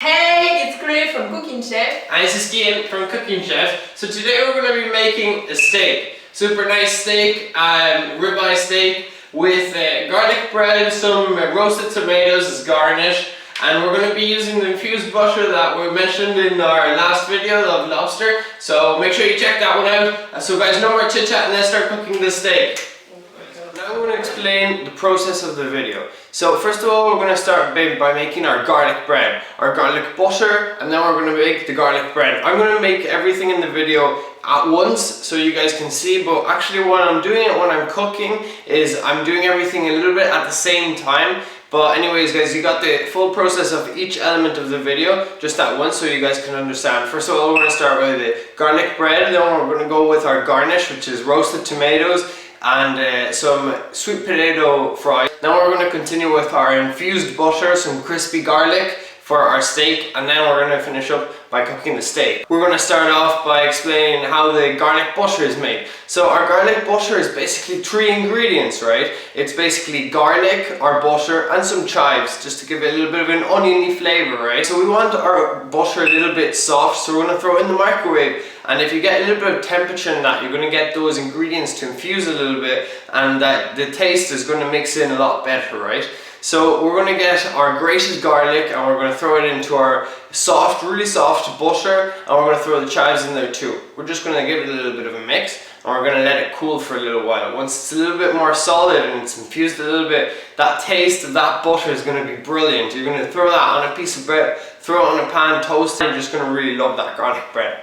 Hey, it's Claire from Cooking Chef. And this is Ian from Cooking Chef. So today we're going to be making a steak. Super nice steak, ribeye steak with garlic bread, some roasted tomatoes as garnish. And we're going to be using the infused butter that we mentioned in our last video of lobster. So make sure you check that one out. So guys, no more chit chat and let's start cooking the steak. Now I'm going to explain the process of the video. So first of all, we're going to start by making our garlic bread, our garlic butter, and then we're going to make the garlic bread. I'm going to make everything in the video at once so you guys can see, but actually when I'm doing it, when I'm cooking, is I'm doing everything a little bit at the same time. But anyways guys, you got the full process of each element of the video just at once so you guys can understand. First of all, we're going to start with the garlic bread, then we're going to go with our garnish, which is roasted tomatoes and some sweet potato fries. Now we're going to continue with our infused butter, some crispy garlic for our steak, and then we're going to finish up by cooking the steak. We're going to start off by explaining how the garlic butter is made. So our garlic butter is basically 3 ingredients, right? It's basically garlic, our butter, and some chives, just to give it a little bit of an oniony flavour, right? So we want our butter a little bit soft, so we're going to throw it in the microwave. And if you get a little bit of temperature in that, you're going to get those ingredients to infuse a little bit, and that the taste is going to mix in a lot better, right? So we're going to get our grated garlic and we're going to throw it into our soft, really soft butter, and we're going to throw the chives in there too. We're just going to give it a little bit of a mix and we're going to let it cool for a little while. Once it's a little bit more solid and it's infused a little bit, that taste of that butter is going to be brilliant. You're going to throw that on a piece of bread, throw it on a pan, toast it, and you're just going to really love that garlic bread.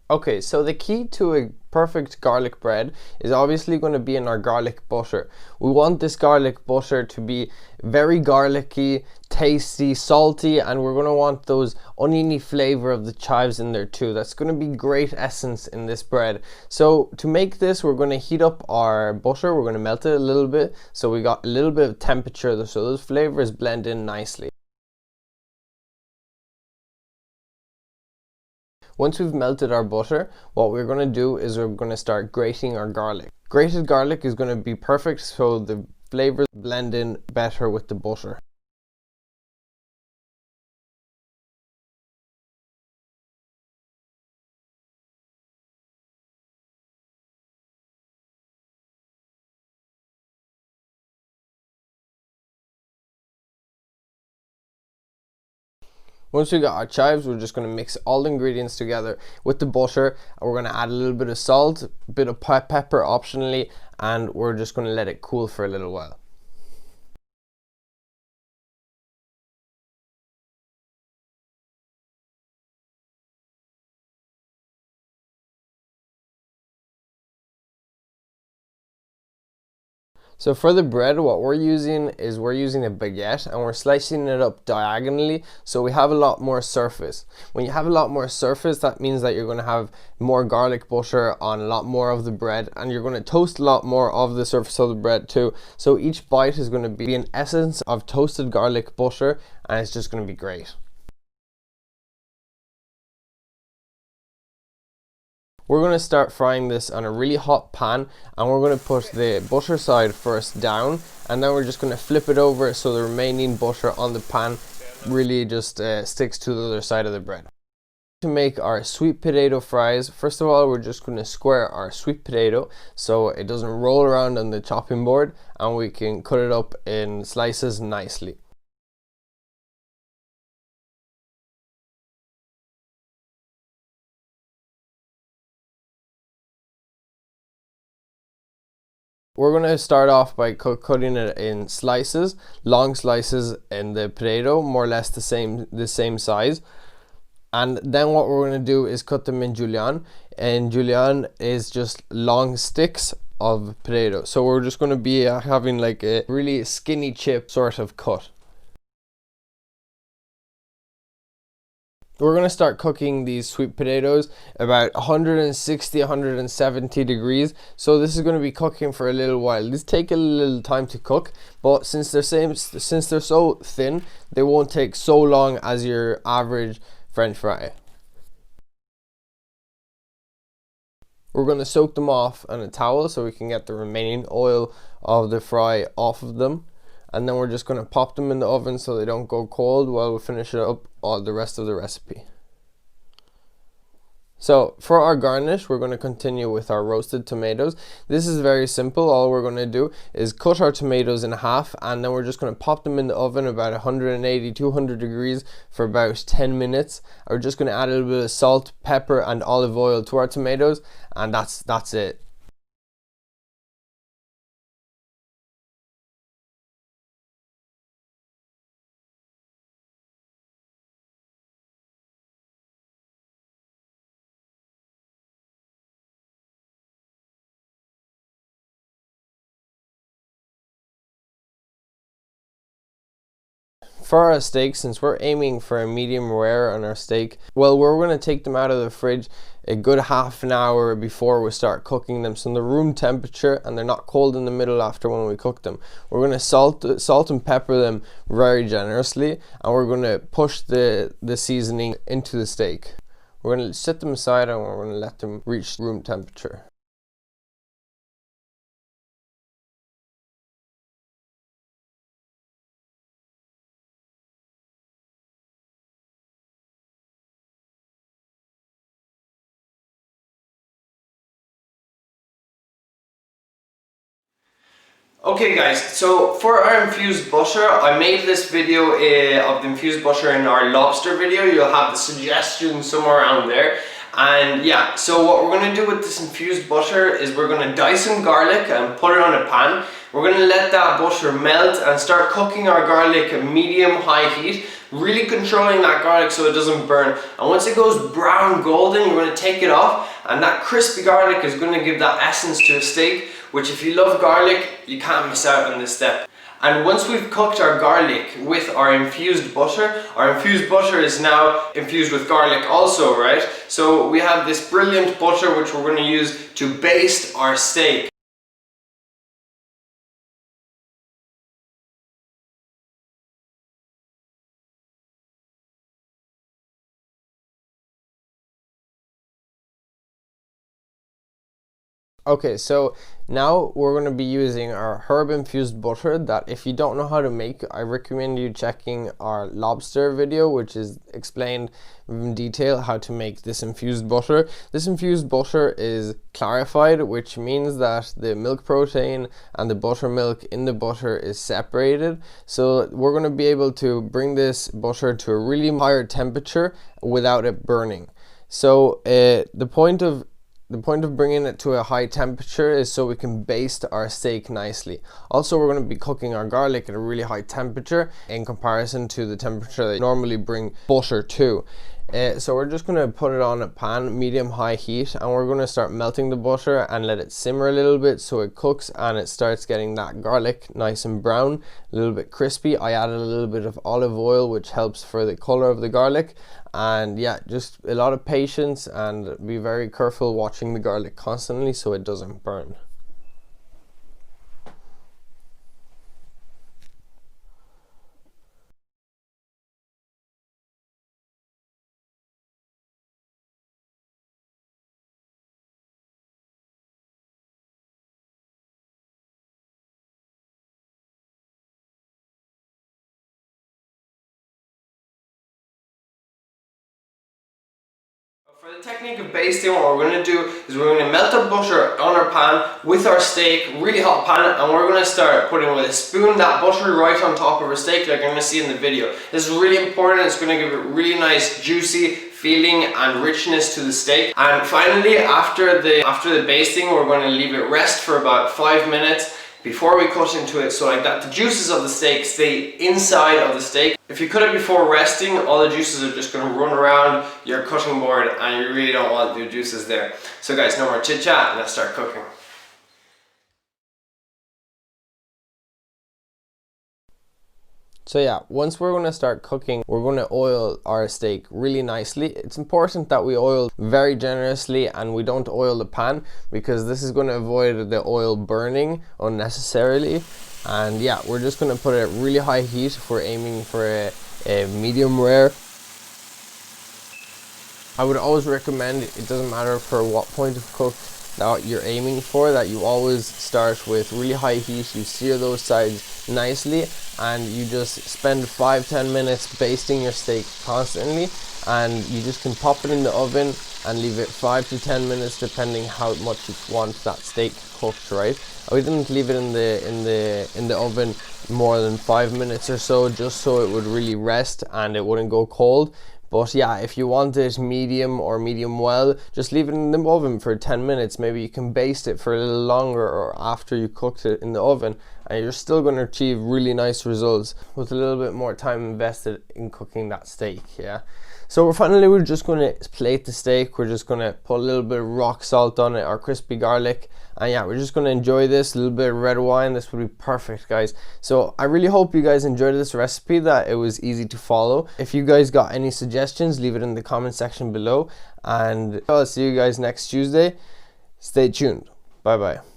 Okay, so the key to a perfect garlic bread is obviously going to be in our garlic butter. We want this garlic butter to be very garlicky, tasty, salty, and we're going to want those oniony flavor of the chives in there too. That's going to be great essence in this bread. So to make this, we're going to heat up our butter. We're going to melt it a little bit so we got a little bit of temperature so those flavors blend in nicely. Once we've melted our butter, what we're going to do is we're going to start grating our garlic. Grated garlic is going to be perfect so the flavors blend in better with the butter. Once we got our chives, we're just going to mix all the ingredients together with the butter, and we're going to add a little bit of salt, a bit of pepper optionally, and we're just going to let it cool for a little while. So for the bread, what we're using is we're using a baguette and we're slicing it up diagonally so we have a lot more surface. When you have a lot more surface, that means that you're going to have more garlic butter on a lot more of the bread, and you're going to toast a lot more of the surface of the bread too. So each bite is going to be an essence of toasted garlic butter, and it's just going to be great. We're going to start frying this on a really hot pan, and we're going to put the butter side first down, and then we're just going to flip it over so the remaining butter on the pan really just sticks to the other side of the bread. To make our sweet potato fries, first of all we're just going to square our sweet potato so it doesn't roll around on the chopping board, and we can cut it up in slices nicely. We're going to start off by cutting it in slices, long slices in the potato, more or less the same size. And then what we're going to do is cut them in julienne, and julienne is just long sticks of potato. So we're just going to be having like a really skinny chip sort of cut. we're going to start cooking these sweet potatoes about 160, 170 degrees. So this is going to be cooking for a little while. These take a little time to cook, but since they're so thin, they won't take so long as your average French fry. We're going to soak them off on a towel so we can get the remaining oil of the fry off of them. And then we're just going to pop them in the oven so they don't go cold while we finish it up all the rest of the recipe. So for our garnish, we're going to continue with our roasted tomatoes. This is very simple. All we're going to do is cut our tomatoes in half, and then we're just going to pop them in the oven about 180, 200 degrees for about 10 minutes. We're just going to add a little bit of salt, pepper, and olive oil to our tomatoes, and that's it. For our steak, since we're aiming for a medium rare on our steak, well, we're going to take them out of the fridge a good half an hour before we start cooking them, so in the room temperature, and they're not cold in the middle after when we cook them. We're going to salt and pepper them very generously, and we're going to push the seasoning into the steak. We're going to set them aside and we're going to let them reach room temperature. Okay guys, so for our infused butter, I made this video of the infused butter in our lobster video. You'll have the suggestion somewhere around there. And yeah, so what we're going to do with this infused butter is we're going to dice some garlic and put it on a pan. We're going to let that butter melt and start cooking our garlic at medium-high heat, really controlling that garlic so it doesn't burn. And once it goes brown golden, you're going to take it off, and that crispy garlic is going to give that essence to a steak, which if you love garlic, you can't miss out on this step. And once we've cooked our garlic with our infused butter is now infused with garlic also, right? So we have this brilliant butter which we're going to use to baste our steak. Okay, so now we're going to be using our herb infused butter that, if you don't know how to make, I recommend you checking our lobster video, which is explained in detail how to make this infused butter. This infused butter is clarified, which means that the milk protein and the buttermilk in the butter is separated. So we're going to be able to bring this butter to a really higher temperature without it burning. So the point of bringing it to a high temperature is so we can baste our steak nicely. Also, we're going to be cooking our garlic at a really high temperature in comparison to the temperature that you normally bring butter to. So we're just going to put it on a pan, medium-high heat, and we're going to start melting the butter and let it simmer a little bit so it cooks and it starts getting that garlic nice and brown, a little bit crispy. I added a little bit of olive oil, which helps for the color of the garlic. And yeah, just a lot of patience and be very careful watching the garlic constantly so it doesn't burn. For the technique of basting, what we're going to do is we're going to melt our butter on our pan with our steak, really hot pan, and we're going to start putting with a spoon that butter right on top of our steak like you're going to see in the video. This is really important. It's going to give it really nice juicy feeling and richness to the steak. And finally, after the basting, we're going to leave it rest for about 5 minutes before we cut into it, so like that the juices of the steak stay inside of the steak. If you cut it before resting, all the juices are just going to run around your cutting board and you really don't want the juices there. So guys, no more chit chat, let's start cooking. So yeah, once we're going to start cooking, we're going to oil our steak really nicely. It's important that we oil very generously and we don't oil the pan, because this is going to avoid the oil burning unnecessarily. And yeah, we're just going to put it at really high heat if we're aiming for a medium rare. I would always recommend, it doesn't matter for what point of cook that you're aiming for, that you always start with really high heat, you sear those sides nicely, and you just spend 5-10 minutes basting your steak constantly, and you just can pop it in the oven and leave it 5 to 10 minutes depending how much you want that steak cooked, right? I didn't leave it in the oven more than 5 minutes or so, just so it would really rest and it wouldn't go cold. But yeah, if you want it medium or medium well, just leave it in the oven for 10 minutes. Maybe you can baste it for a little longer or after you cooked it in the oven, and you're still going to achieve really nice results with a little bit more time invested in cooking that steak, yeah. So we're just going to plate the steak. We're just going to put a little bit of rock salt on it, or crispy garlic. And yeah, we're just going to enjoy this. A little bit of red wine. This would be perfect, guys. So I really hope you guys enjoyed this recipe, that it was easy to follow. If you guys got any suggestions, leave it in the comment section below. And I'll see you guys next Tuesday. Stay tuned. Bye bye.